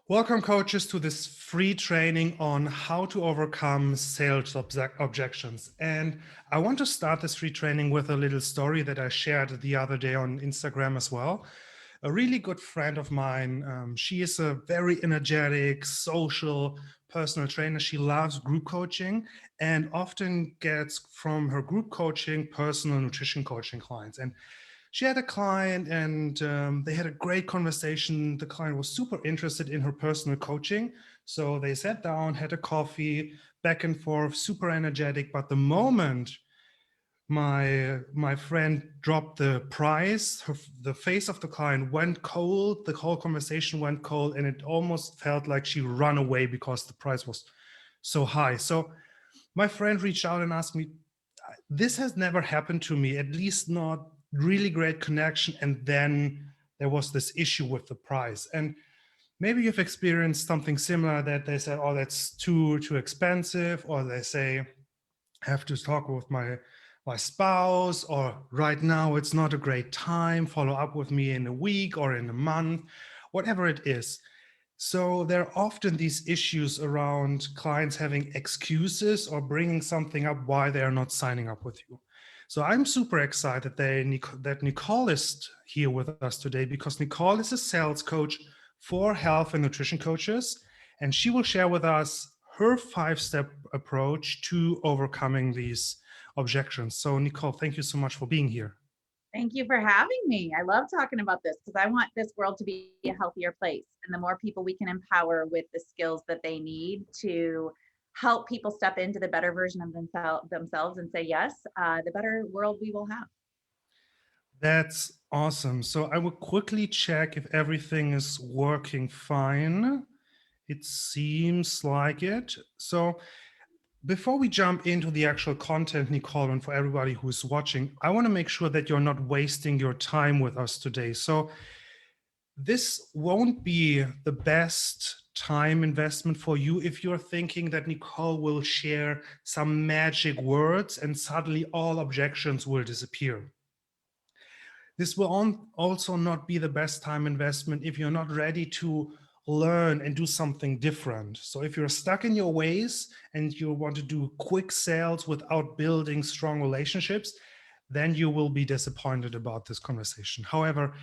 Welcome, coaches, to this free training on how to overcome sales objections. And I want to start this free training with a little story that I shared the other day on Instagram as well. A really good friend of mine, she is a very energetic, social, personal trainer. She loves group coaching and often gets from her group coaching personal nutrition coaching clients. And she had a client and they had a great conversation. The client was super interested in her personal coaching. So they sat down, had a coffee, back and forth, super energetic. But the moment my friend dropped the price, the face of the client went cold, the whole conversation went cold, and it almost felt like she ran away because the price was so high. So my friend reached out and asked me, this has never happened to me, at least not really great connection. And then there was this issue with the price. And maybe you've experienced something similar, that they say, oh, that's too expensive, or they say, I have to talk with my spouse, or right now it's not a great time, follow up with me in a week or in a month, whatever it is. So there are often these issues around clients having excuses or bringing something up why they are not signing up with you. So I'm super excited that Nicole is here with us today, because Nicole is a sales coach for health and nutrition coaches, and she will share with us her 5-step approach to overcoming these objections. So Nicole, thank you so much for being here. Thank you for having me. I love talking about this because I want this world to be a healthier place. And the more people we can empower with the skills that they need to help people step into the better version of themselves and say yes, the better world we will have. That's awesome. So I will quickly check if everything is working fine. It seems like it. So before we jump into the actual content, Nicole, and for everybody who's watching, I want to make sure that you're not wasting your time with us today. So this won't be the best time investment for you if you're thinking that Nicole will share some magic words and suddenly all objections will disappear. This will also not be the best time investment if you're not ready to learn and do something different. So if you're stuck in your ways and you want to do quick sales without building strong relationships, then you will be disappointed about this conversation. However,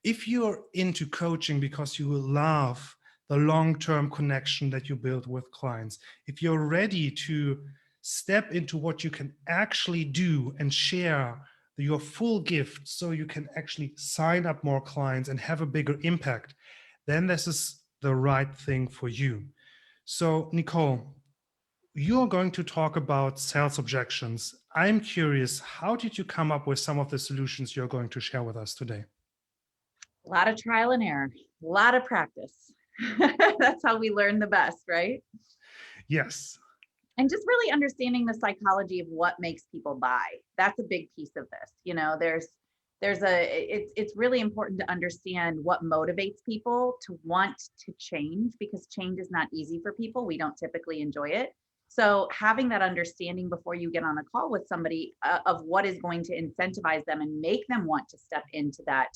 if you're into coaching because you love the long-term connection that you build with clients, if you're ready to step into what you can actually do and share your full gift so you can actually sign up more clients and have a bigger impact, then this is the right thing for you. So Nicole, you're going to talk about sales objections. I'm curious, how did you come up with some of the solutions you're going to share with us today? A lot of trial and error, a lot of practice. That's how we learn the best, right? Yes. And just really understanding the psychology of what makes people buy. That's a big piece of this. It's really important to understand what motivates people to want to change, because change is not easy for people. We don't typically enjoy it. So having that understanding before you get on a call with somebody of what is going to incentivize them and make them want to step into that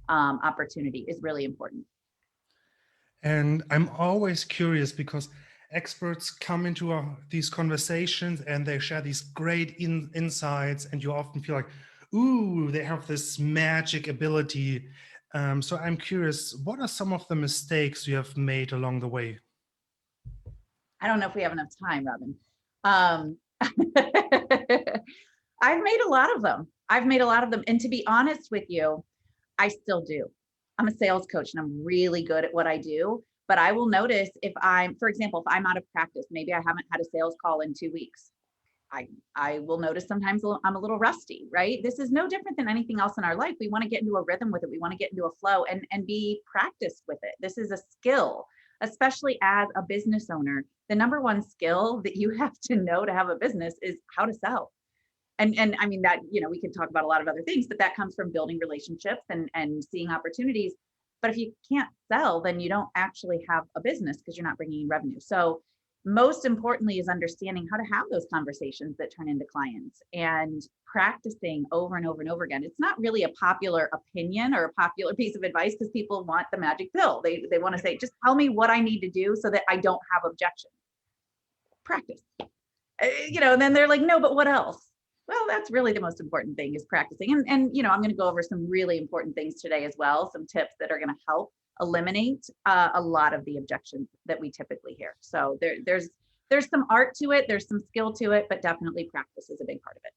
opportunity is really important. And I'm always curious because experts come into these conversations and they share these great insights, and you often feel like, ooh, they have this magic ability. So I'm curious, what are some of the mistakes you have made along the way? I don't know if we have enough time, Robin. Um, I've made a lot of them. I've made a lot of them. And to be honest with you, I still do. I'm a sales coach and I'm really good at what I do. But I will notice if for example, if I'm out of practice, maybe I haven't had a sales call in 2 weeks. I will notice sometimes I'm a little rusty, right? This is no different than anything else in our life. We want to get into a rhythm with it. We want to get into a flow and be practiced with it. This is a skill, especially as a business owner. The number one skill that you have to know to have a business is how to sell. And I mean that, we can talk about a lot of other things, but that comes from building relationships and seeing opportunities. But if you can't sell, then you don't actually have a business because you're not bringing in revenue. So most importantly is understanding how to have those conversations that turn into clients and practicing over and over and over again. It's not really a popular opinion or a popular piece of advice because people want the magic pill. They want to say, just tell me what I need to do so that I don't have objections. Practice. And then they're like, no, but what else? Well, that's really the most important thing is practicing. And I'm going to go over some really important things today as well, some tips that are going to help eliminate a lot of the objections that we typically hear. So there's some art to it, there's some skill to it, but definitely practice is a big part of it.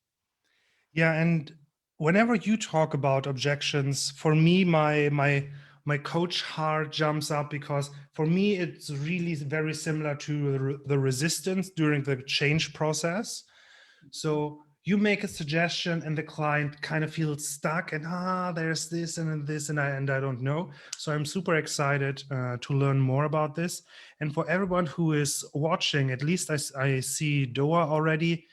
Yeah, and whenever you talk about objections, for me, my coach heart jumps up because for me, it's really very similar to the resistance during the change process. So you make a suggestion and the client kind of feels stuck and there's this and this and I don't know. So I'm super excited to learn more about this. And for everyone who is watching, at least I see Doa already.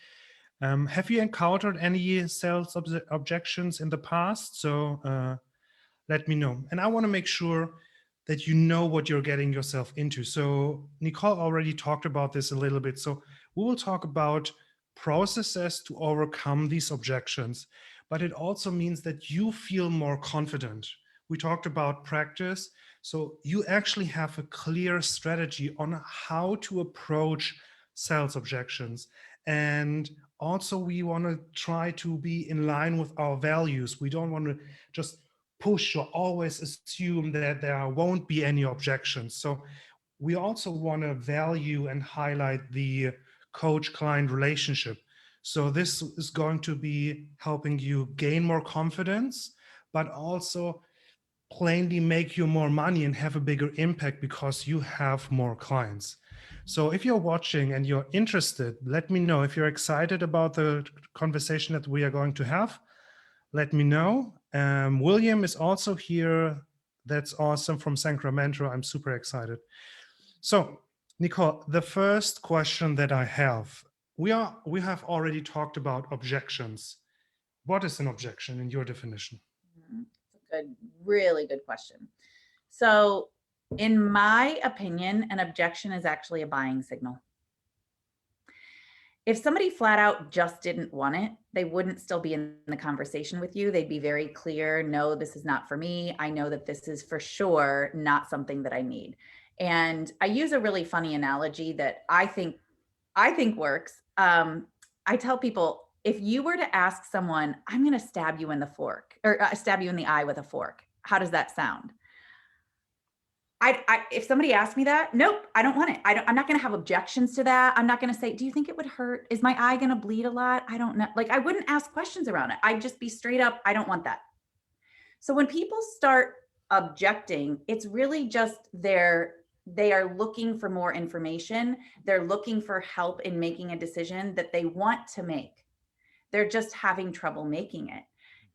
Have you encountered any sales objections in the past? So let me know. And I want to make sure that you know what you're getting yourself into. So Nicole already talked about this a little bit. So we will talk about processes to overcome these objections, but it also means that you feel more confident. We talked about practice. So you actually have a clear strategy on how to approach sales objections. And also we want to try to be in line with our values. We don't want to just push or always assume that there won't be any objections. So we also want to value and highlight the coach-client relationship. So this is going to be helping you gain more confidence, but also plainly make you more money and have a bigger impact because you have more clients. So if you're watching and you're interested, let me know. If you're excited about the conversation that we are going to have, let me know. William is also here. That's awesome, from Sacramento. I'm super excited. So Nicole, the first question that I have, we have already talked about objections. What is an objection in your definition? It's a really good question. So in my opinion, an objection is actually a buying signal. If somebody flat out just didn't want it, they wouldn't still be in the conversation with you. They'd be very clear, no, this is not for me. I know that this is for sure not something that I need. And I use a really funny analogy that I think works. I tell people, if you were to ask someone, I'm going to stab you in the fork or stab you in the eye with a fork, how does that sound? If somebody asked me that, nope, I don't want it. I'm not going to have objections to that. I'm not going to say, do you think it would hurt? Is my eye going to bleed a lot? I don't know. Like, I wouldn't ask questions around it. I'd just be straight up, I don't want that. So when people start objecting, it's really just they are looking for more information. They're looking for help in making a decision that they want to make. They're just having trouble making it.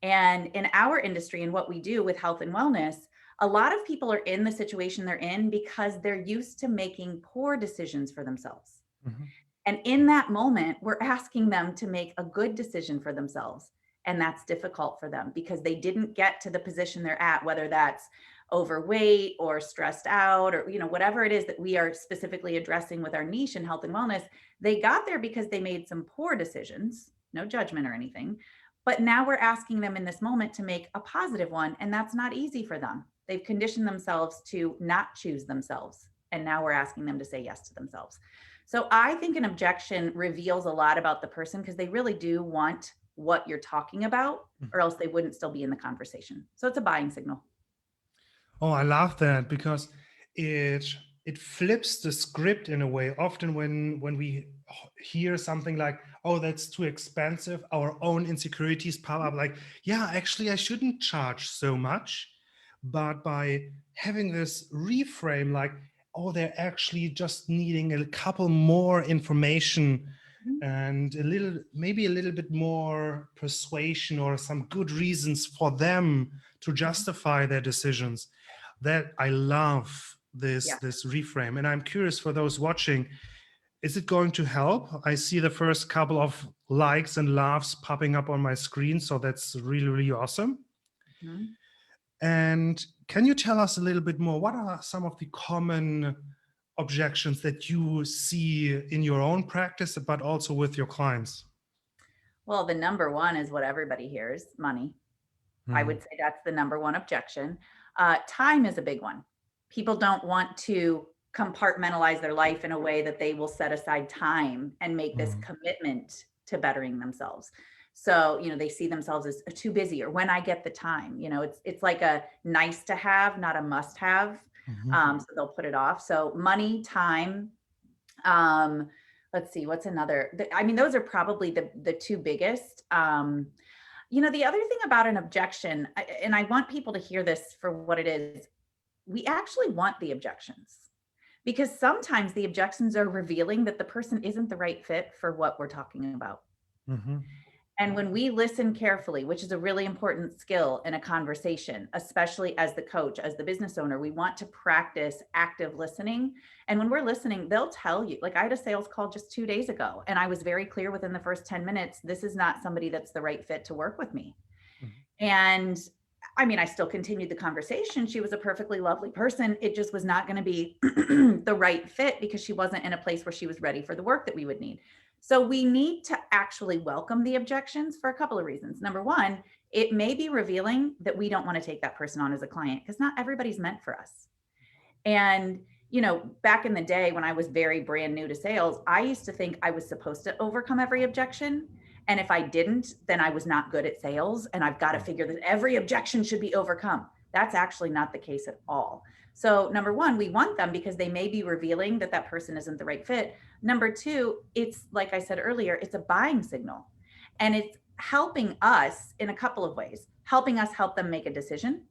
And in our industry and what we do with health and wellness, a lot of people are in the situation they're in because they're used to making poor decisions for themselves. Mm-hmm. And in that moment, we're asking them to make a good decision for themselves. And that's difficult for them because they didn't get to the position they're at, whether that's overweight or stressed out or, whatever it is that we are specifically addressing with our niche in health and wellness. They got there because they made some poor decisions, no judgment or anything. But now we're asking them in this moment to make a positive one. And that's not easy for them. They've conditioned themselves to not choose themselves. And now we're asking them to say yes to themselves. So I think an objection reveals a lot about the person because they really do want what you're talking about, or else they wouldn't still be in the conversation. So it's a buying signal. Oh, I love that because it flips the script in a way. Often when we hear something like, oh, that's too expensive, our own insecurities pop up like, yeah, actually I shouldn't charge so much. But by having this reframe, like, oh, they're actually just needing a couple more information and maybe a little bit more persuasion or some good reasons for them to justify their decisions. That I love this reframe. And I'm curious for those watching, is it going to help? I see the first couple of likes and laughs popping up on my screen. So that's really, really awesome. Mm-hmm. And can you tell us a little bit more? What are some of the common objections that you see in your own practice, but also with your clients? Well, the number one is what everybody hears, money. I Mhm. would say that's the number one objection. Time is a big one. People don't want to compartmentalize their life in a way that they will set aside time and make this Mhm. commitment to bettering themselves. So, they see themselves as too busy, or when I get the time, it's like a nice to have, not a must have. Mhm. So they'll put it off. So money, time, um, let's see, what's another? I mean, those are probably the two biggest. The other thing about an objection, and I want people to hear this for what it is, we actually want the objections because sometimes the objections are revealing that the person isn't the right fit for what we're talking about. Mhm. And when we listen carefully, which is a really important skill in a conversation, especially as the coach, as the business owner, we want to practice active listening. And when we're listening, they'll tell you, like I had a sales call just 2 days ago, and I was very clear within the first 10 minutes, this is not somebody that's the right fit to work with me. Mhm. And I mean, I still continued the conversation. She was a perfectly lovely person. It just was not going to be the right fit because she wasn't in a place where she was ready for the work that we would need. So we need to actually welcome the objections for a couple of reasons. Number one, it may be revealing that we don't want to take that person on as a client because not everybody's meant for us. And back in the day when I was very brand new to sales, I used to think I was supposed to overcome every objection. And if I didn't, then I was not good at sales. And I've got to figure that every objection should be overcome. That's actually not the case at all. So, number one, we want them because they may be revealing that that person isn't the right fit. Number two, it's like I said earlier, it's a buying signal. And it's helping us in a couple of ways, helping us help them make a decision.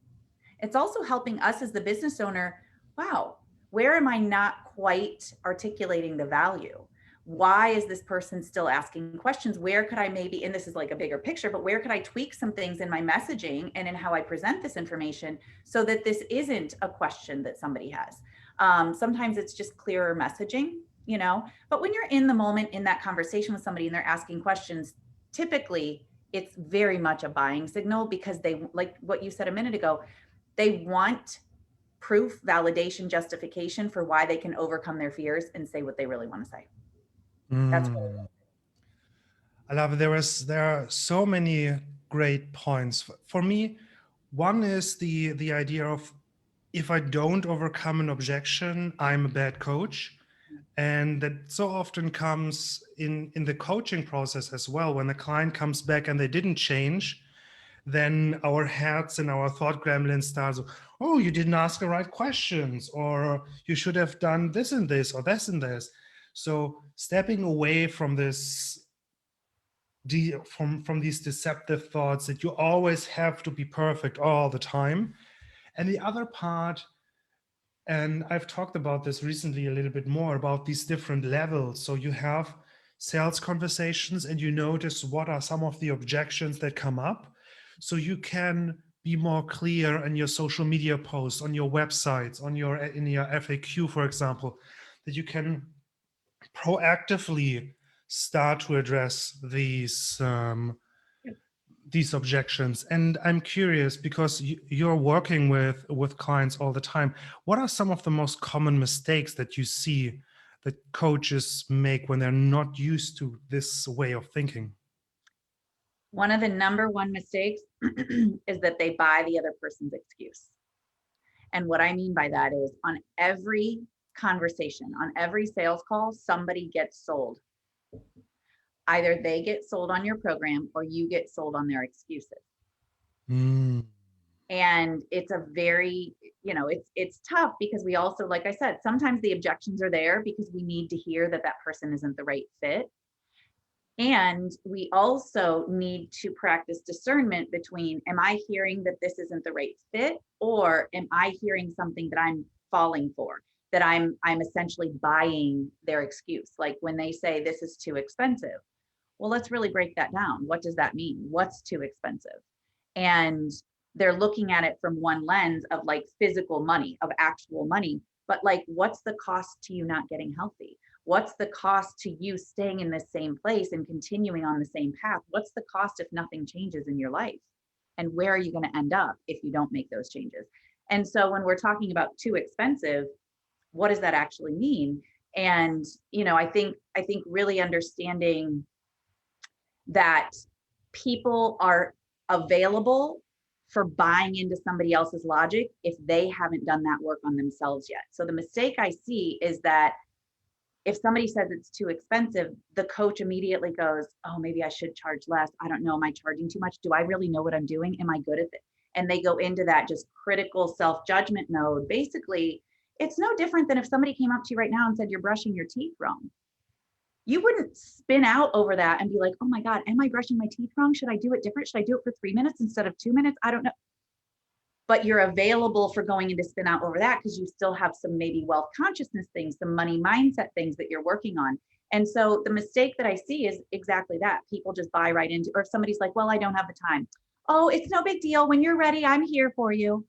It's also helping us as the business owner. Wow, where am I not quite articulating the value? Why is this person still asking questions? Where could I maybe, and this is like a bigger picture, but where could I tweak some things in my messaging and in how I present this information so that this isn't a question that somebody has? Sometimes it's just clearer messaging, but when you're in the moment in that conversation with somebody and they're asking questions, typically it's very much a buying signal because they, like what you said a minute ago, they want proof, validation, justification for why they can overcome their fears and say what they really want to say. That's really Mm. I love it. There are so many great points. For me, one is the idea of if I don't overcome an objection, I'm a bad coach. And that so often comes in the coaching process as well. When the client comes back and they didn't change, then our heads and our thought gremlin starts, oh, you didn't ask the right questions, or you should have done this and this, or this and this. So stepping away from this, from these deceptive thoughts that you always have to be perfect all the time. And the other part, and I've talked about this recently a little bit more about these different levels. So you have sales conversations and you notice what are some of the objections that come up. So you can be more clear in your social media posts, on your websites, in your FAQ, for example, that you can proactively start to address these objections. And I'm curious because you're working with clients all the time. What are some of the most common mistakes that you see that coaches make when they're not used to this way of thinking? one of the number one mistakes is that they buy the other person's excuse. And what I mean by that is on every conversation, on every sales call, somebody gets sold. Either they get sold on your program or you get sold on their excuses. Mm. And it's a very, it's tough because we also, like I said, sometimes the objections are there because we need to hear that that person isn't the right fit. And we also need to practice discernment between, am I hearing that this isn't the right fit, or am I hearing something that I'm falling for, that I'm essentially buying their excuse? Like when they say this is too expensive. Well, let's really break that down. What does that mean? What's too expensive? And they're looking at it from one lens of like physical money, of actual money, but like what's the cost to you not getting healthy? What's the cost to you staying in the same place and continuing on the same path? What's the cost if nothing changes in your life? And where are you going to end up if you don't make those changes? And so when we're talking about too expensive, what does that actually mean? And, I think really understanding that people are available for buying into somebody else's logic if they haven't done that work on themselves yet. So the mistake I see is that if somebody says it's too expensive, the coach immediately goes, oh, maybe I should charge less. I don't know. Am I charging too much? Do I really know what I'm doing? Am I good at it? And they go into that just critical self-judgment mode. Basically, it's no different than if somebody came up to you right now and said, you're brushing your teeth wrong. You wouldn't spin out over that and be like, oh my God, am I brushing my teeth wrong? Should I do it different? Should I do it for 3 minutes instead of 2 minutes? I don't know. But you're available for going into spin out over that because you still have some maybe wealth consciousness things, some money mindset things that you're working on. And so the mistake that I see is exactly that. People just buy right into, or if somebody's like, well, I don't have the time. Oh, it's no big deal. When you're ready, I'm here for you.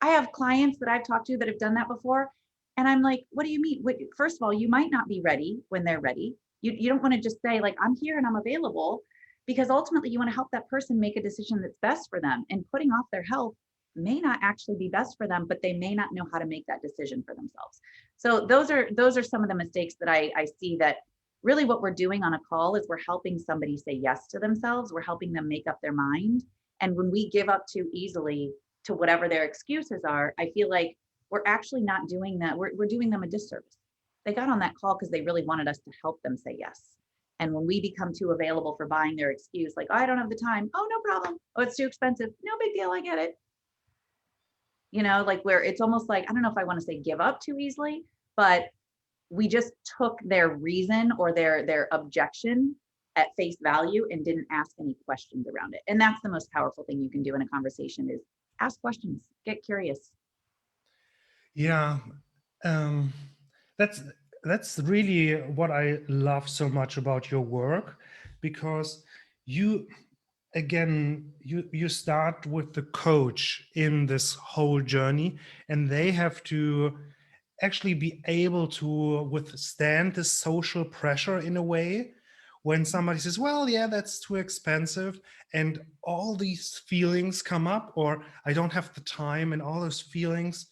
I have clients that I've talked to that have done that before. And I'm like, what do you mean? First of all, you might not be ready when they're ready. You don't want to just say like, I'm here and I'm available, because ultimately you want to help that person make a decision that's best for them, and putting off their health may not actually be best for them, but they may not know how to make that decision for themselves. So those are some of the mistakes that I see, that really what we're doing on a call is we're helping somebody say yes to themselves. We're helping them make up their mind. And when we give up too easily to whatever their excuses are, I feel like we're actually not doing that. We're doing them a disservice. They got on that call because they really wanted us to help them say yes. And when we become too available for buying their excuse, like, oh, I don't have the time. Oh, no problem. Oh, it's too expensive. No big deal. I get it. Like where it's almost like, I don't know if I want to say give up too easily, but we just took their reason or their objection at face value and didn't ask any questions around it. And that's the most powerful thing you can do in a conversation, is ask questions, get curious. Yeah, um, that's really what I love so much about your work, because you you start with the coach in this whole journey, and they have to actually be able to withstand the social pressure in a way when somebody says, well, yeah, that's too expensive, and all these feelings come up, or I don't have the time, and all those feelings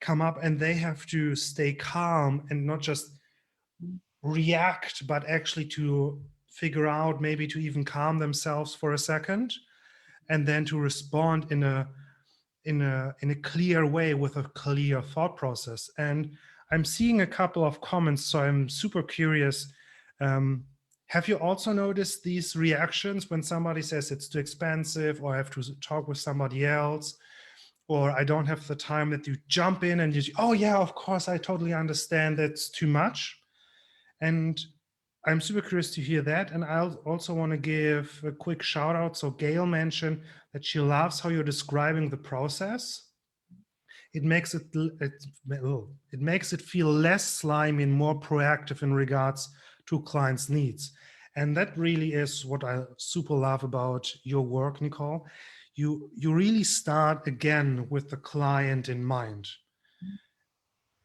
come up, and they have to stay calm and not just react, but actually to figure out, maybe to even calm themselves for a second, and then to respond in a clear way with a clear thought process. And I'm seeing a couple of comments, so I'm super curious. Have you also noticed these reactions when somebody says it's too expensive, or I have to talk with somebody else, or I don't have the time, that you jump in and you say, oh yeah, of course, I totally understand, that's too much? And I'm super curious to hear that. And I also want to give a quick shout out. So Gail mentioned that she loves how you're describing the process. It makes it makes it feel less slimy and more proactive in regards to clients' needs. And that really is what I super love about your work, Nicole. You really start again with the client in mind.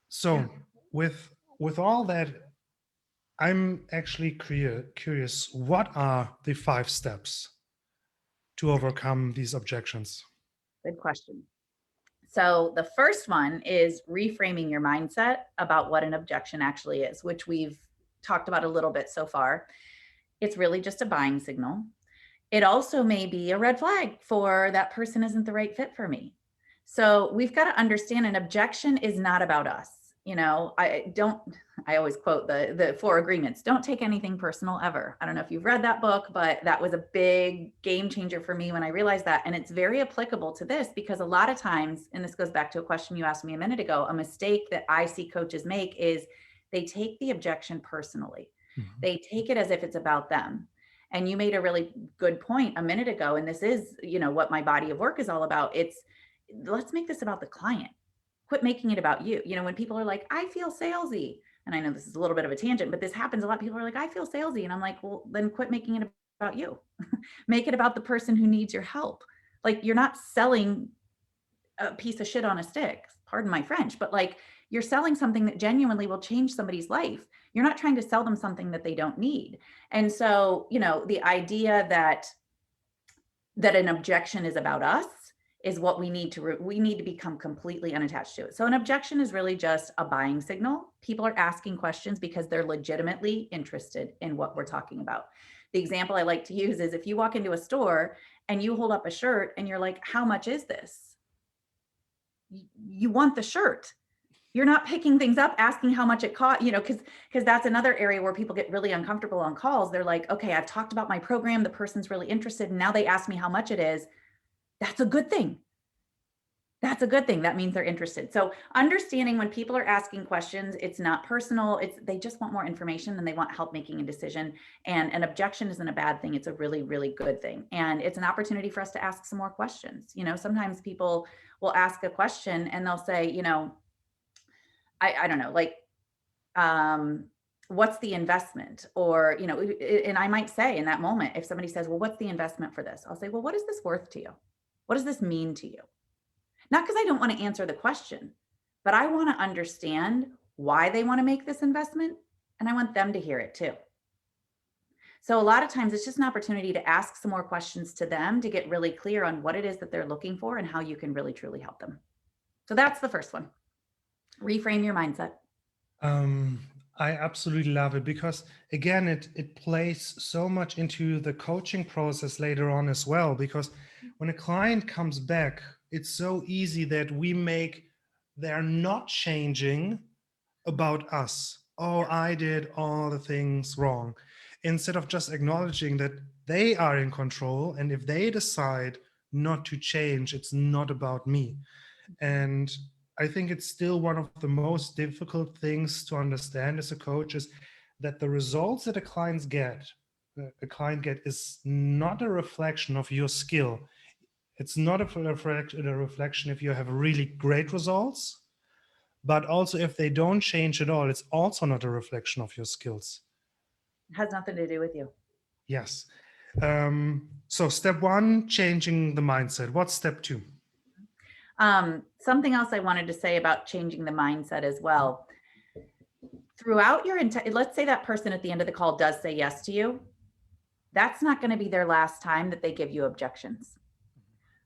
So Yeah. with all that, I'm actually curious, what are the 5 steps to overcome these objections? Good question. So the first one is reframing your mindset about what an objection actually is, which we've talked about a little bit so far. It's really just a buying signal. It also may be a red flag for that person isn't the right fit for me. So we've got to understand an objection is not about us. I always quote the 4 agreements. Don't take anything personal ever. I don't know if you've read that book, but that was a big game changer for me when I realized that. And it's very applicable to this, because a lot of times, and this goes back to a question you asked me a minute ago, a mistake that I see coaches make is they take the objection personally. Mm-hmm. They take it as if it's about them. And you made a really good point a minute ago. And this is, what my body of work is all about. Let's make this about the client. Quit making it about you. When people are like, I feel salesy, and I know this is a little bit of a tangent, but this happens a lot. People are like, I feel salesy. And I'm like, well, then quit making it about you. Make it about the person who needs your help. Like, you're not selling a piece of shit on a stick, pardon my French, but like, you're selling something that genuinely will change somebody's life. You're not trying to sell them something that they don't need. And so, the idea that an objection is about us is what we need to, we need to become completely unattached to it. So an objection is really just a buying signal. People are asking questions because they're legitimately interested in what we're talking about. The example I like to use is if you walk into a store and you hold up a shirt and you're like, how much is this? You want the shirt. You're not picking things up, asking how much it cost, because that's another area where people get really uncomfortable on calls. They're like, okay, I've talked about my program. The person's really interested. And now they ask me how much it is. That's a good thing. That's a good thing. That means they're interested. So understanding when people are asking questions, it's not personal. They just want more information and they want help making a decision. And an objection isn't a bad thing. It's a really, really good thing. And it's an opportunity for us to ask some more questions. Sometimes people will ask a question and they'll say, I don't know, like, what's the investment? Or, and I might say in that moment, if somebody says, well, what's the investment for this? I'll say, well, what is this worth to you? What does this mean to you? Not because I don't want to answer the question, but I want to understand why they want to make this investment. And I want them to hear it too. So a lot of times it's just an opportunity to ask some more questions to them to get really clear on what it is that they're looking for and how you can really, truly help them. So that's the first one. Reframe your mindset. I absolutely love it because, again, it plays so much into the coaching process later on as well. Because when a client comes back, it's so easy that they're not changing about us. Oh, I did all the things wrong. Instead of just acknowledging that they are in control. And if they decide not to change, it's not about me. And I think it's still one of the most difficult things to understand as a coach is that the results that a client get is not a reflection of your skill. It's not a reflection if you have really great results, but also if they don't change at all, it's also not a reflection of your skills. It has nothing to do with you. Yes. So step one, changing the mindset. What's step two? Something else I wanted to say about changing the mindset as well. Throughout your entire, let's say that person at the end of the call does say yes to you. That's not going to be their last time that they give you objections.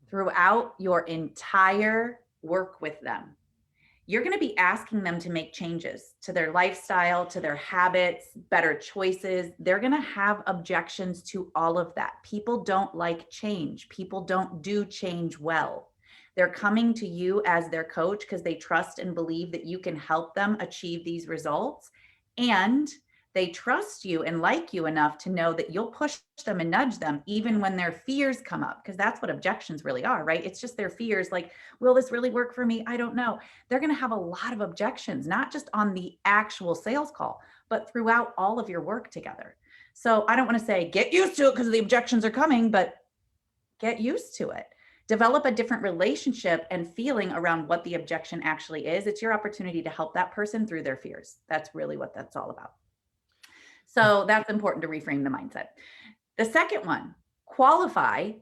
Throughout your entire work with them, you're going to be asking them to make changes to their lifestyle, to their habits, better choices. They're going to have objections to all of that. People don't like change. People don't do change well. They're coming to you as their coach because they trust and believe that you can help them achieve these results. And they trust you and like you enough to know that you'll push them and nudge them even when their fears come up, because that's what objections really are, right? It's just their fears like, will this really work for me? I don't know. They're going to have a lot of objections, not just on the actual sales call, but throughout all of your work together. So I don't want to say get used to it because the objections are coming, but get used to it. Develop a different relationship and feeling around what the objection actually is. It's your opportunity to help that person through their fears. That's really what that's all about. So that's important to reframe the mindset. The second one, qualify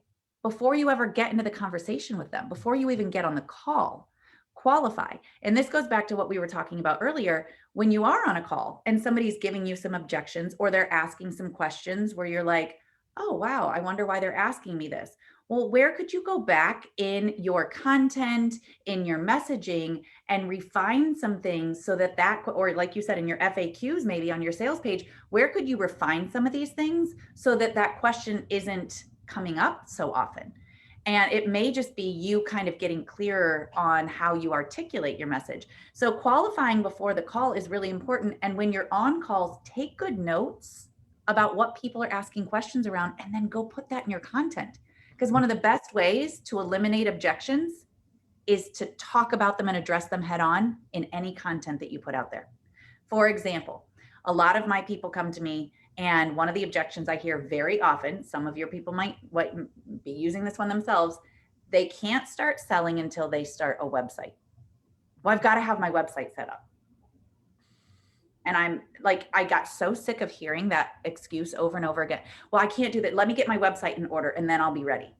before you ever get into the conversation with them, before you even get on the call. Qualify. And this goes back to what we were talking about earlier. When you are on a call and somebody's giving you some objections or they're asking some questions where you're like, oh, wow, I wonder why they're asking me this. Well, where could you go back in your content, in your messaging, and refine some things so that, or like you said, in your FAQs, maybe on your sales page, where could you refine some of these things so that that question isn't coming up so often? And it may just be you kind of getting clearer on how you articulate your message. So qualifying before the call is really important. And when you're on calls, take good notes about what people are asking questions around, and then go put that in your content. Because one of the best ways to eliminate objections is to talk about them and address them head on in any content that you put out there. For example, a lot of my people come to me, and one of the objections I hear very often, some of your people might be using this one themselves, they can't start selling until they start a website. Well, I've got to have my website set up. And I'm like, I got so sick of hearing that excuse over and over again. Well, I can't do that. Let me get my website in order and then I'll be ready.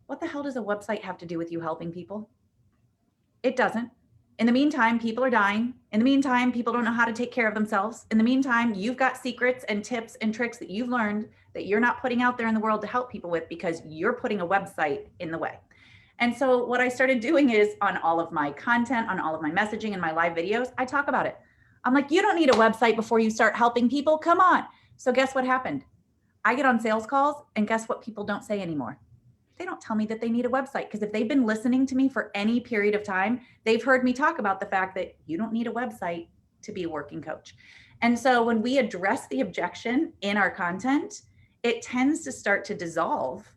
What the hell does a website have to do with you helping people? It doesn't. In the meantime, people are dying. In the meantime, people don't know how to take care of themselves. In the meantime, you've got secrets and tips and tricks that you've learned that you're not putting out there in the world to help people with because you're putting a website in the way. And so what I started doing is on all of my content, on all of my messaging and my live videos, I talk about it. I'm like, you don't need a website before you start helping people. Come on. So guess what happened? I get on sales calls and guess what people don't say anymore? They don't tell me that they need a website, because if they've been listening to me for any period of time, they've heard me talk about the fact that you don't need a website to be a working coach. And so when we address the objection in our content, it tends to start to dissolve.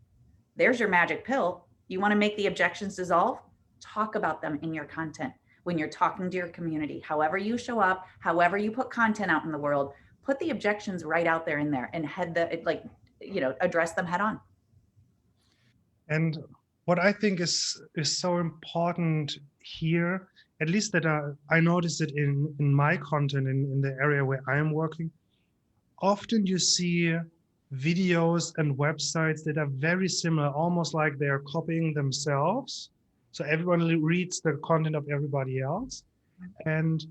There's your magic pill. You want to make the objections dissolve? Talk about them in your content. When you're talking to your community, however you show up, however you put content out in the world, put the objections right out there in there and address them head on. And what I think is so important here, at least that I noticed it in my content, in the area where I am working, often you see videos and websites that are very similar, almost like they're copying themselves. So everyone reads the content of everybody else. And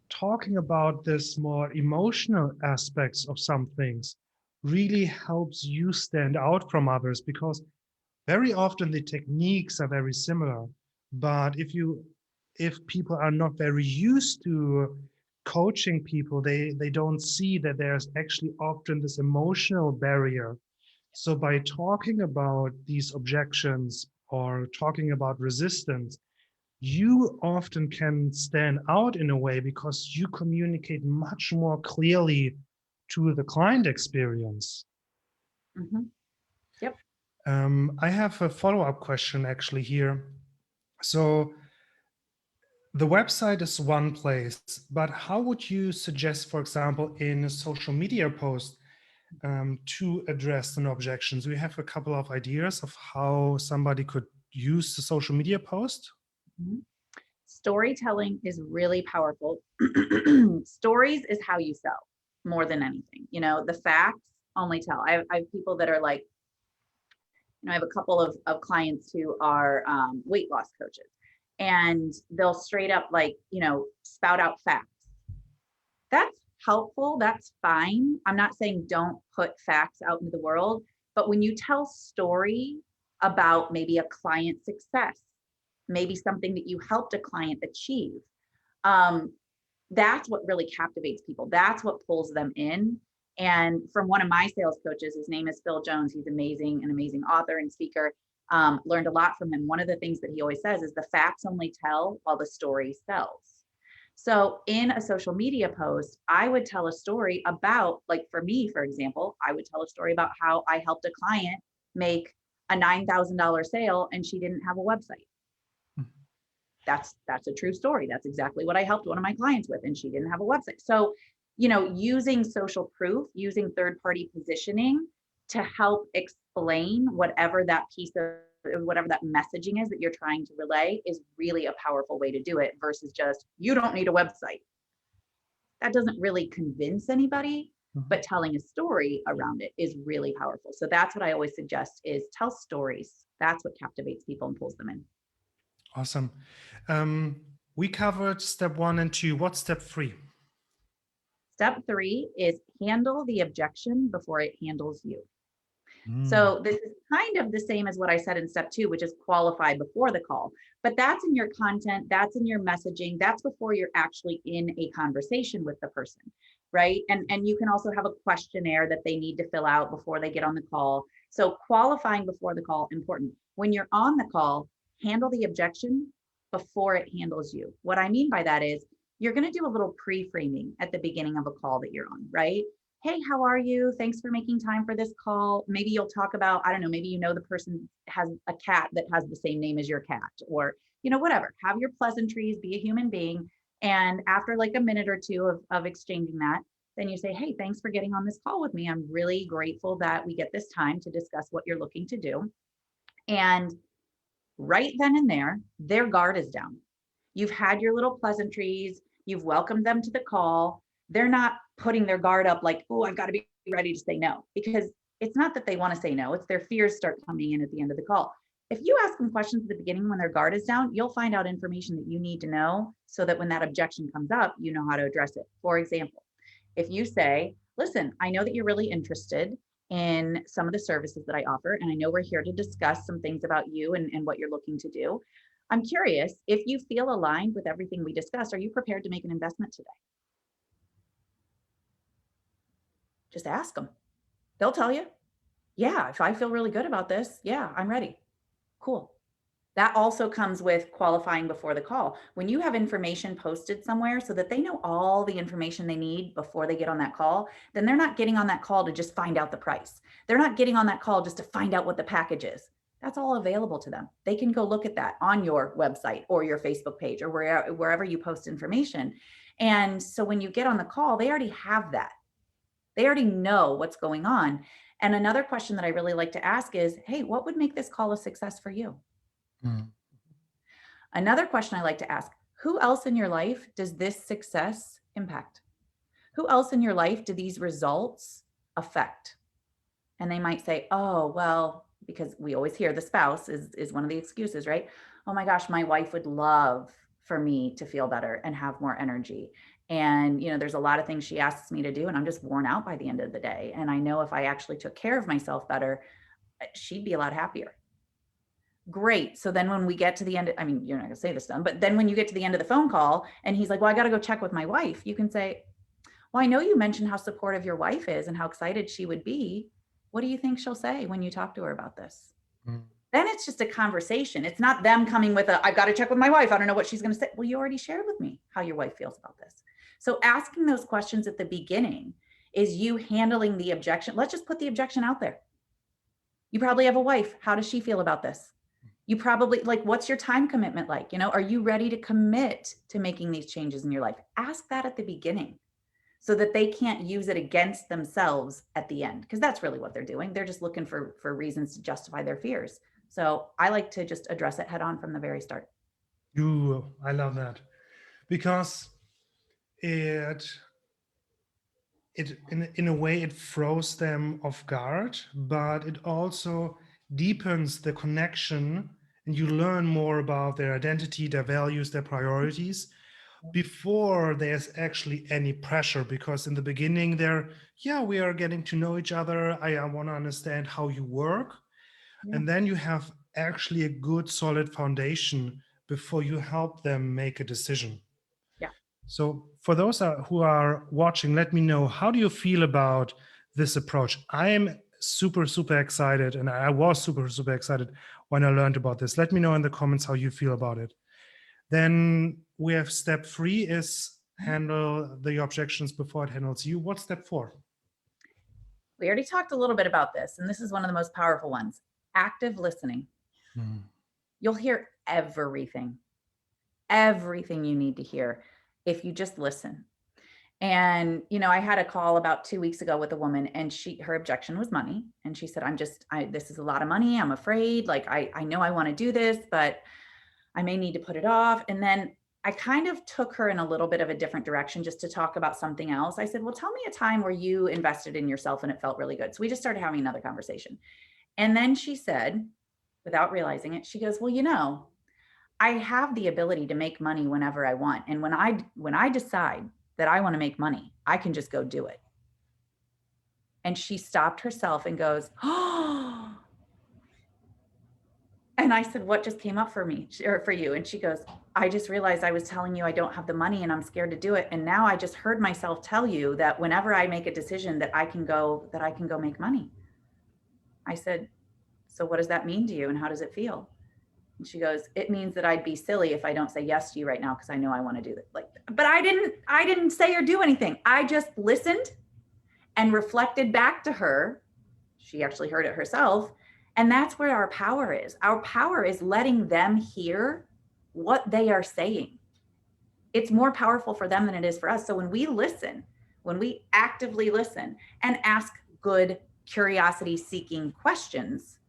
talking about this more emotional aspects of some things really helps you stand out from others, because very often the techniques are very similar, but if people are not very used to coaching people, they don't see that there's actually often this emotional barrier. So by talking about these objections or talking about resistance, you often can stand out in a way because you communicate much more clearly to the client experience. Mm-hmm. Yep. I have a follow-up question actually here. So the website is one place, but how would you suggest, for example, in a social media post to address an objection? Do you have a couple of ideas of how somebody could use the social media post? Mm-hmm. Storytelling is really powerful. Stories is how you sell more than anything. The facts only tell. I have people that are like, I have a couple of clients who are weight loss coaches, and they'll straight up spout out facts. That's helpful. That's fine. I'm not saying don't put facts out into the world, but when you tell story about maybe a client success, maybe something that you helped a client achieve, that's what really captivates people. That's what pulls them in. And from one of my sales coaches, his name is Phil Jones. He's amazing, an amazing author and speaker. Learned a lot from him. One of the things that he always says is the facts only tell while the story sells. So in a social media post, I would tell a story about, like for me, for example, I would tell a story about how I helped a client make a $9,000 sale and she didn't have a website. That's a true story. That's exactly what I helped one of my clients with, and she didn't have a website. So, using social proof, using third-party positioning to help explain whatever that messaging is that you're trying to relay is really a powerful way to do it, versus just, you don't need a website. That doesn't really convince anybody, but telling a story around it is really powerful. So that's what I always suggest, is tell stories. That's what captivates people and pulls them in. Awesome. We covered step 1 and 2. What's step 3? Step 3 is handle the objection before it handles you. So this is kind of the same as what I said in step 2, which is qualify before the call, but that's in your content, that's in your messaging, that's before you're actually in a conversation with the person, right? And you can also have a questionnaire that they need to fill out before they get on the call. So qualifying before the call, important. When you're on the call, handle the objection before it handles you. What I mean by that is, you're going to do a little pre-framing at the beginning of a call that you're on, right? Hey, how are you? Thanks for making time for this call. Maybe you'll talk about, I don't know, maybe the person has a cat that has the same name as your cat, or, whatever. Have your pleasantries, be a human being. And after like a minute or two of exchanging that, then you say, hey, thanks for getting on this call with me. I'm really grateful that we get this time to discuss what you're looking to do. And right then and there, their guard is down. You've had your little pleasantries, you've welcomed them to the call. They're not putting their guard up like, oh, I've got to be ready to say no, because it's not that they want to say no, it's their fears start coming in at the end of the call. If you ask them questions at the beginning when their guard is down, you'll find out information that you need to know so that when that objection comes up, you know how to address it. For example, if you say, listen, I know that you're really interested in some of the services that I offer. And I know we're here to discuss some things about you and what you're looking to do. I'm curious, if you feel aligned with everything we discussed, are you prepared to make an investment today? Just ask them. They'll tell you. Yeah, if I feel really good about this, yeah, I'm ready. Cool. That also comes with qualifying before the call. When you have information posted somewhere so that they know all the information they need before they get on that call, then they're not getting on that call to just find out the price. They're not getting on that call just to find out what the package is. That's all available to them. They can go look at that on your website or your Facebook page or wherever you post information. And so when you get on the call, they already have that. They already know what's going on. And another question that I really like to ask is, hey, what would make this call a success for you? Mm. Another question I like to ask, who else in your life does this success impact? Who else in your life do these results affect? And they might say, oh, well, because we always hear the spouse is one of the excuses, right? Oh my gosh, my wife would love for me to feel better and have more energy. And, there's a lot of things she asks me to do, and I'm just worn out by the end of the day. And I know if I actually took care of myself better, she'd be a lot happier. Great. So then when we get to the end, I mean, you're not gonna say this, but then when you get to the end of the phone call and he's like, well, I got to go check with my wife, you can say, well, I know you mentioned how supportive your wife is and how excited she would be. What do you think she'll say when you talk to her about this? Mm. Then it's just a conversation. It's not them coming with I've got to check with my wife. I don't know what she's going to say. Well, you already shared with me how your wife feels about this. So asking those questions at the beginning is you handling the objection. Let's just put the objection out there. You probably have a wife. How does she feel about this? You probably what's your time commitment like? Are you ready to commit to making these changes in your life? Ask that at the beginning so that they can't use it against themselves at the end, because that's really what they're doing. They're just looking for reasons to justify their fears. So I like to just address it head on from the very start. I love that, because it in a way it throws them off guard, but it also deepens the connection, and you learn more about their identity, their values, their priorities before there's actually any pressure. Because in the beginning we are getting to know each other. I want to understand how you work. Yeah. And then you have actually a good solid foundation before you help them make a decision. Yeah. So for those who are watching, let me know, how do you feel about this approach? I am super, super excited, and I was super, super excited when I learned about this. Let me know in the comments how you feel about it. Then we have step 3 is handle the objections before it handles you. What's step 4? We already talked a little bit about this, and this is one of the most powerful ones. Active listening. You'll hear everything you need to hear if you just listen. And, I had a call about 2 weeks ago with a woman, and her objection was money. And she said, this is a lot of money. I'm afraid, I know I want to do this, but I may need to put it off. And then I kind of took her in a little bit of a different direction just to talk about something else. I said, well, tell me a time where you invested in yourself and it felt really good. So we just started having another conversation. And then she said, without realizing it, she goes, well, I have the ability to make money whenever I want. And when I decide that I want to make money, I can just go do it. And she stopped herself and goes, oh. And I said, what just came up for me or for you? And she goes, I just realized I was telling you I don't have the money and I'm scared to do it. And now I just heard myself tell you that whenever I make a decision that I can go make money. I said, so what does that mean to you? And how does it feel? And she goes, it means that I'd be silly if I don't say yes to you right now, because I know I want to do that. But I didn't say or do anything. I just listened and reflected back to her. She actually heard it herself. And that's where our power is. Our power is letting them hear what they are saying. It's more powerful for them than it is for us. So when we listen, when we actively listen and ask good curiosity-seeking questions,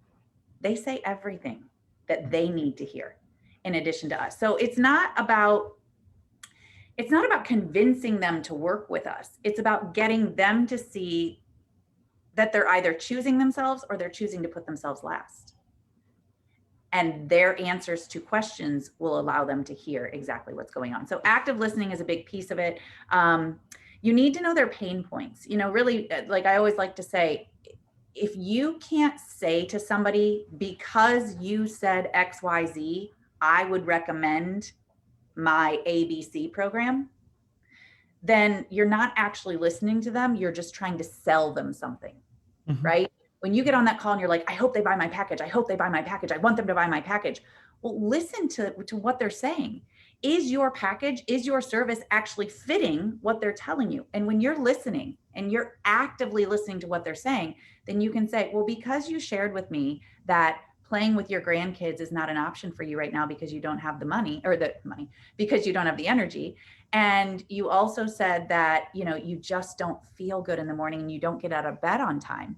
they say everything that they need to hear in addition to us. So it's not about convincing them to work with us. It's about getting them to see that they're either choosing themselves or they're choosing to put themselves last. And their answers to questions will allow them to hear exactly what's going on. So active listening is a big piece of it. You need to know their pain points. Really, like I always like to say, if you can't say to somebody, because you said XYZ, I would recommend my ABC program, then you're not actually listening to them. You're just trying to sell them something, Mhm. right? When you get on that call and you're like, I hope they buy my package. I hope they buy my package. I want them to buy my package. Well, listen to what they're saying. Is your package, is your service actually fitting what they're telling you? And when you're listening and you're actively listening to what they're saying, then you can say, well, because you shared with me that playing with your grandkids is not an option for you right now because you don't have the money, or the money, because you don't have the energy. And you also said that, you just don't feel good in the morning and you don't get out of bed on time.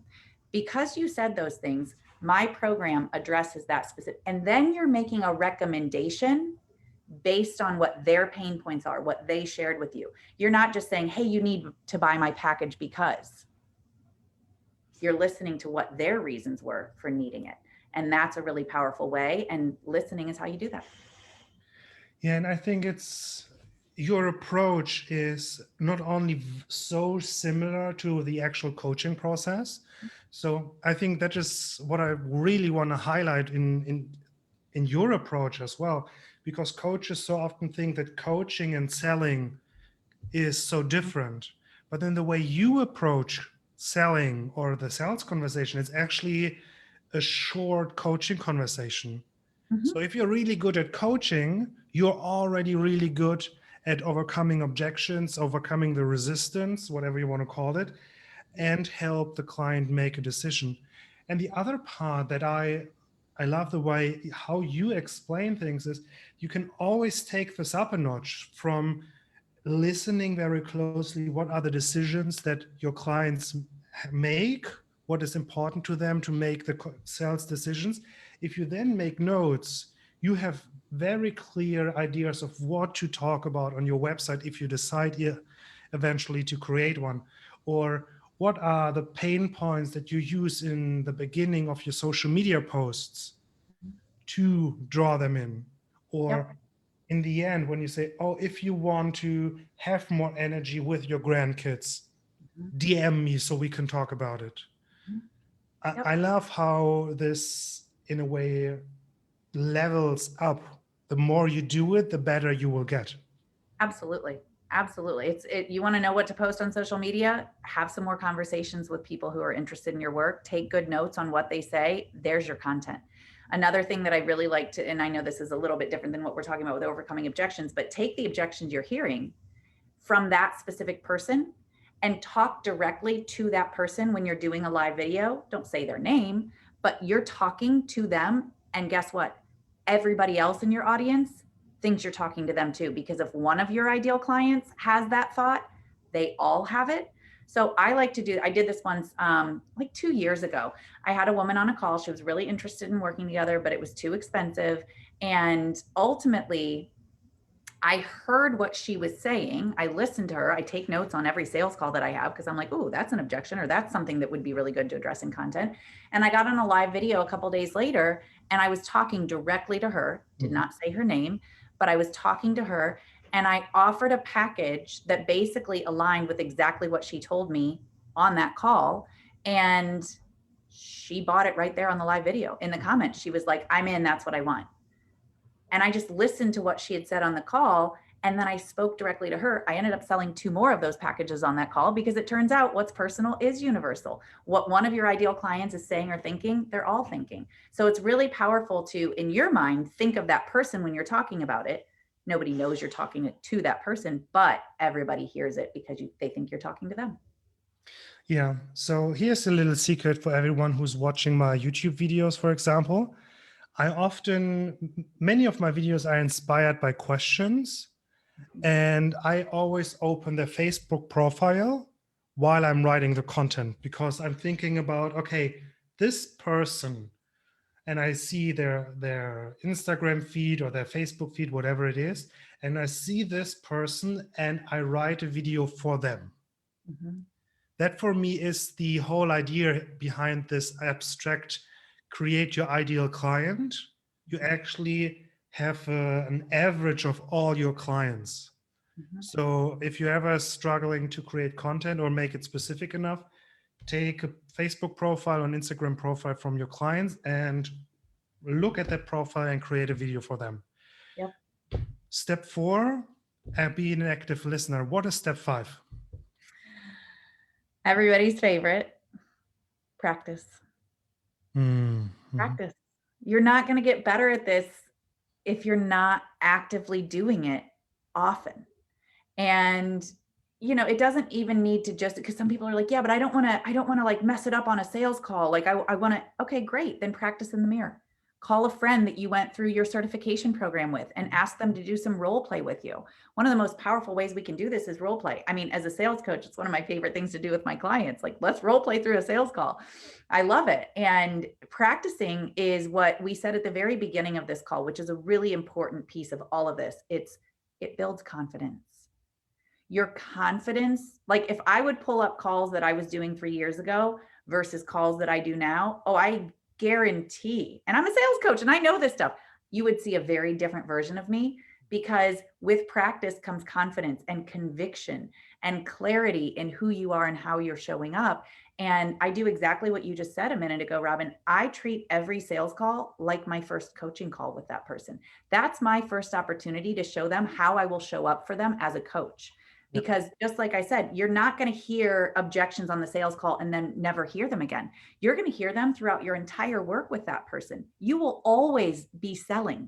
Because you said those things, my program addresses that specific, and then you're making a recommendation based on what their pain points are, what they shared with you. You're not just saying, hey, you need to buy my package, because you're listening to what their reasons were for needing it. And that's a really powerful way. And listening is how you do that. Yeah, and I think your approach is not only so similar to the actual coaching process. So I think that is what I really want to highlight in your approach as well, because coaches so often think that coaching and selling is so different. But then the way you approach selling or the sales conversation is actually a short coaching conversation. Mm-hmm. So if you're really good at coaching, you're already really good at overcoming objections, overcoming the resistance, whatever you want to call it, and help the client make a decision. And the other part that I love the way how you explain things is you can always take this up a notch from listening very closely. What are the decisions that your clients make? What is important to them to make the sales decisions? If you then make notes, you have very clear ideas of what to talk about on your website if you decide eventually to create one, or what are the pain points that you use in the beginning of your social media posts to draw them in, Yep. or in the end when you say, oh, if you want to have more energy with your grandkids, Mm-hmm. DM me so we can talk about it. Yep. I love how this in a way levels up. The more you do it, the better you will get. Absolutely. Absolutely. You want to know what to post on social media? Have some more conversations with people who are interested in your work. Take good notes on what they say. There's your content. Another thing that I really like to, and I know this is a little bit different than what we're talking about with overcoming objections, but take the objections you're hearing from that specific person and talk directly to that person when you're doing a live video. Don't say their name, but you're talking to them. And guess what? Everybody else in your audience thinks you're talking to them too, because if one of your ideal clients has that thought, they all have it. So I did this once, like 2 years ago. I had a woman on a call. She was really interested in working together, but it was too expensive. And ultimately, I heard what she was saying. I listened to her. I take notes on every sales call that I have because I'm like, oh, that's an objection, or that's something that would be really good to address in content. And I got on a live video a couple days later, and I was talking directly to her, did not say her name, but I was talking to her, and I offered a package that basically aligned with exactly what she told me on that call. And she bought it right there on the live video. In the comments, she was like, I'm in, that's what I want. And I just listened to what she had said on the call. And then I spoke directly to her. I ended up selling 2 more of those packages on that call, because it turns out what's personal is universal. What one of your ideal clients is saying or thinking, they're all thinking. So it's really powerful to, in your mind, think of that person when you're talking about it. Nobody knows you're talking to that person, but everybody hears it because they think you're talking to them. Yeah. So here's a little secret for everyone who's watching my YouTube videos, for example. Many of my videos are inspired by questions, and I always open their Facebook profile while I'm writing the content, because I'm thinking about, okay, this person, and I see their Instagram feed or their Facebook feed, whatever it is, and I see this person and I write a video for them. Mm-hmm. That for me is the whole idea behind this abstract create your ideal client. You actually have an average of all your clients. Mm-hmm. So if you're ever struggling to create content or make it specific enough, take a Facebook profile or an Instagram profile from your clients and look at that profile and create a video for them. Yep. Step 4, be an active listener. What is step 5? Everybody's favorite, practice. Mm-hmm. Practice. You're not going to get better at this if you're not actively doing it often. And it doesn't even need to just, because some people are like, yeah, but I don't want to like mess it up on a sales call. Like I want to, okay, great. Then practice in the mirror. Call a friend that you went through your certification program with and ask them to do some role play with you. One of the most powerful ways we can do this is role play. I mean, as a sales coach, it's one of my favorite things to do with my clients. Like, let's role play through a sales call. I love it. And practicing is what we said at the very beginning of this call, which is a really important piece of all of this. It builds confidence. Your confidence, like if I would pull up calls that I was doing 3 years ago versus calls that I do now, I guarantee, and I'm a sales coach and I know this stuff, you would see a very different version of me, because with practice comes confidence and conviction and clarity in who you are and how you're showing up. And I do exactly what you just said a minute ago, Robin. I treat every sales call like my first coaching call with that person. That's my first opportunity to show them how I will show up for them as a coach. Because just like I said, you're not going to hear objections on the sales call and then never hear them again. You're going to hear them throughout your entire work with that person. You will always be selling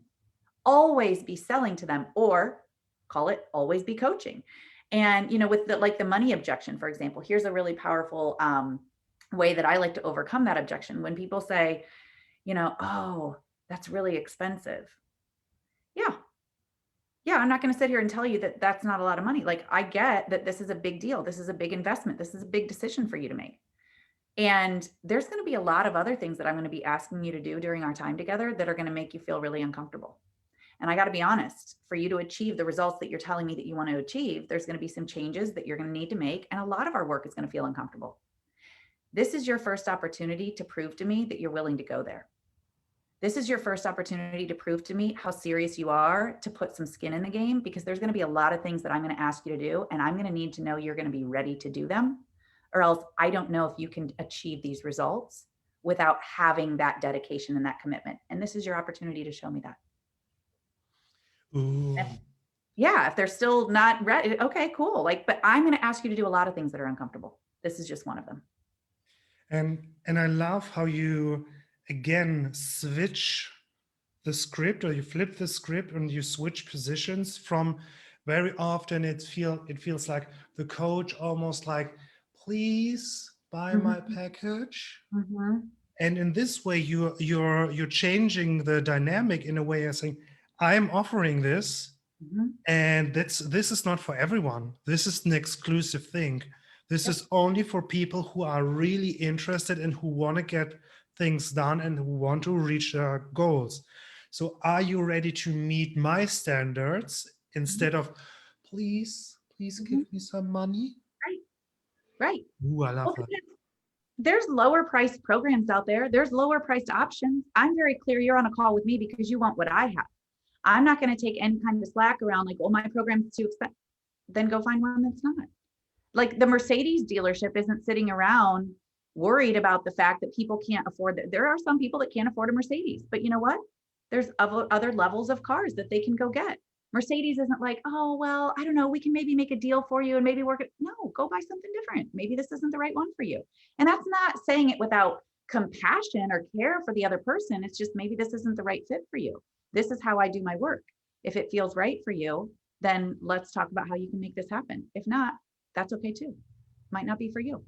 to them, or call it always be coaching. And, with the money objection, for example, here's a really powerful way that I like to overcome that objection. When people say, oh, that's really expensive. Yeah, I'm not going to sit here and tell you that that's not a lot of money. Like, I get that this is a big deal. This is a big investment. This is a big decision for you to make. And there's going to be a lot of other things that I'm going to be asking you to do during our time together that are going to make you feel really uncomfortable. And I got to be honest, for you to achieve the results that you're telling me that you want to achieve, there's going to be some changes that you're going to need to make. And a lot of our work is going to feel uncomfortable. This is your first opportunity to prove to me that you're willing to go there. This is your first opportunity to prove to me how serious you are to put some skin in the game, because there's going to be a lot of things that I'm going to ask you to do, and I'm going to need to know you're going to be ready to do them, or else I don't know if you can achieve these results without having that dedication and that commitment. And this is your opportunity to show me that. Ooh. Yeah, if they're still not ready, okay, cool. But I'm going to ask you to do a lot of things that are uncomfortable. This is just one of them. And I love how you again switch the script, or you flip the script and you switch positions from very often it feels like the coach almost like, please buy my package. And in this way you're changing the dynamic in a way of saying, I'm offering this, and this is not for everyone. This is an exclusive thing. This is only for people who are really interested and who want to get things done and who want to reach their goals. So are you ready to meet my standards instead of please give me some money? Right. Ooh, I love that. There's lower priced programs out there. There's lower priced options. I'm very clear you're on a call with me because you want what I have. I'm not going to take any kind of slack around like, oh, my program's too expensive. Then go find one that's not. Like the Mercedes dealership isn't sitting around worried about the fact that people can't afford that. There are some people that can't afford a Mercedes, but you know what? There's other levels of cars that they can go get. Mercedes isn't like, oh, well, I don't know, we can maybe make a deal for you and maybe work it. No, go buy something different. Maybe this isn't the right one for you. And that's not saying it without compassion or care for the other person. It's just maybe this isn't the right fit for you. This is how I do my work. If it feels right for you, then let's talk about how you can make this happen. If not, that's okay too. Might not be for you.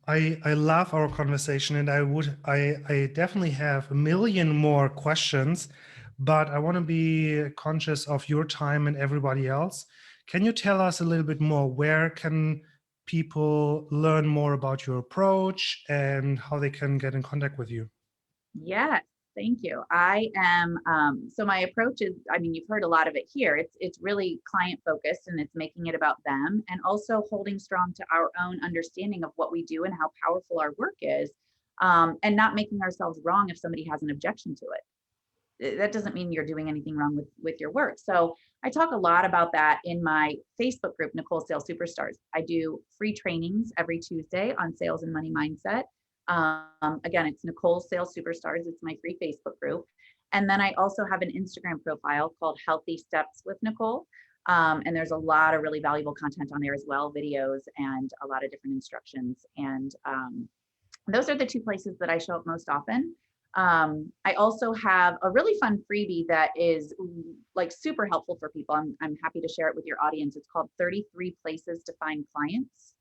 I love our conversation, and I definitely have a million more questions, but I want to be conscious of your time and everybody else. Can you tell us a little bit more? Where can people learn more about your approach and how they can get in contact with you? Yes, thank you. I am, so my approach is, I mean, you've heard a lot of it here. It's really client focused, and it's making it about them, and also holding strong to our own understanding of what we do and how powerful our work is, and not making ourselves wrong if somebody has an objection to it. That doesn't mean you're doing anything wrong with your work. So I talk a lot about that in my Facebook group, Nicole Sales Superstars. I do free trainings every Tuesday on sales and money mindset. Again, it's Nicole Sales Superstars. It's my free Facebook group. And then I also have an Instagram profile called Healthy Steps with Nicole. And there's a lot of really valuable content on there as well, videos and a lot of different instructions. And those are the two places that I show up most often. I also have a really fun freebie that is like super helpful for people. I'm happy to share it with your audience. It's called 33 Places to Find Clients.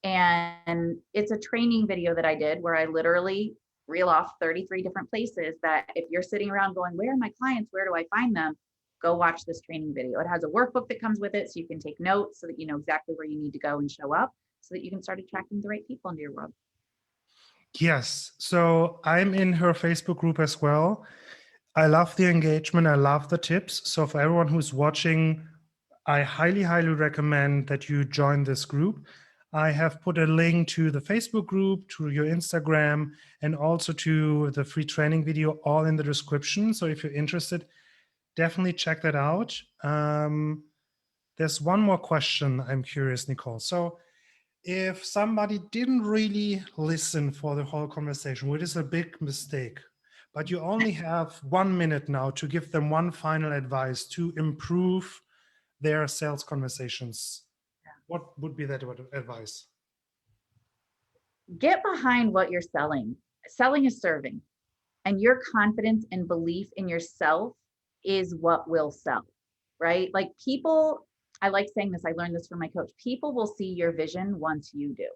And it's a training video that I did where I literally reel off 33 different places that if you're sitting around going, where are my clients? Where do I find them? Go watch this training video. It has a workbook that comes with it so you can take notes so that you know exactly where you need to go and show up so that you can start attracting the right people into your world. Yes. So I'm in her Facebook group as well. I love the engagement. I love the tips. So for everyone who's watching, I highly, highly recommend that you join this group. I have put a link to the Facebook group, to your Instagram, and also to the free training video all in the description. So if you're interested, definitely check that out. There's one more question I'm curious, Nicole. So if somebody didn't really listen for the whole conversation, which is a big mistake, but you only have 1 minute now to give them one final advice to improve their sales conversations, what would be that advice? Get behind what you're selling. Selling is serving, and your confidence and belief in yourself is what will sell, right? Like people, I like saying this, I learned this from my coach. People will see your vision once you do.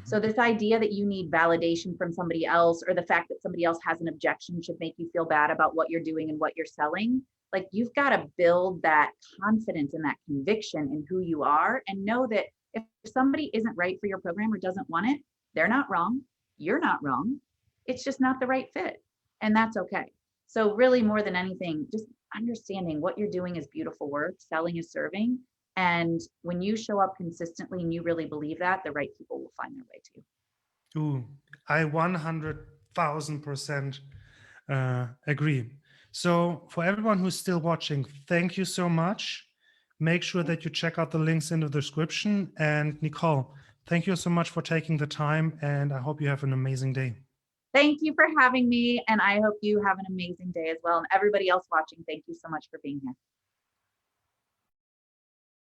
So this idea that you need validation from somebody else or the fact that somebody else has an objection should make you feel bad about what you're doing and what you're selling. Like you've got to build that confidence and that conviction in who you are and know that if somebody isn't right for your program or doesn't want it, they're not wrong. You're not wrong. It's just not the right fit. And that's okay. So really more than anything, just understanding what you're doing is beautiful work, selling is serving. And when you show up consistently and you really believe that, the right people will find their way to you. Ooh, I 100,000% agree. So for everyone who's still watching, thank you so much. Make sure that you check out the links in the description. And Nicole, thank you so much for taking the time, and I hope you have an amazing day. Thank you for having me. And I hope you have an amazing day as well. And everybody else watching, thank you so much for being here.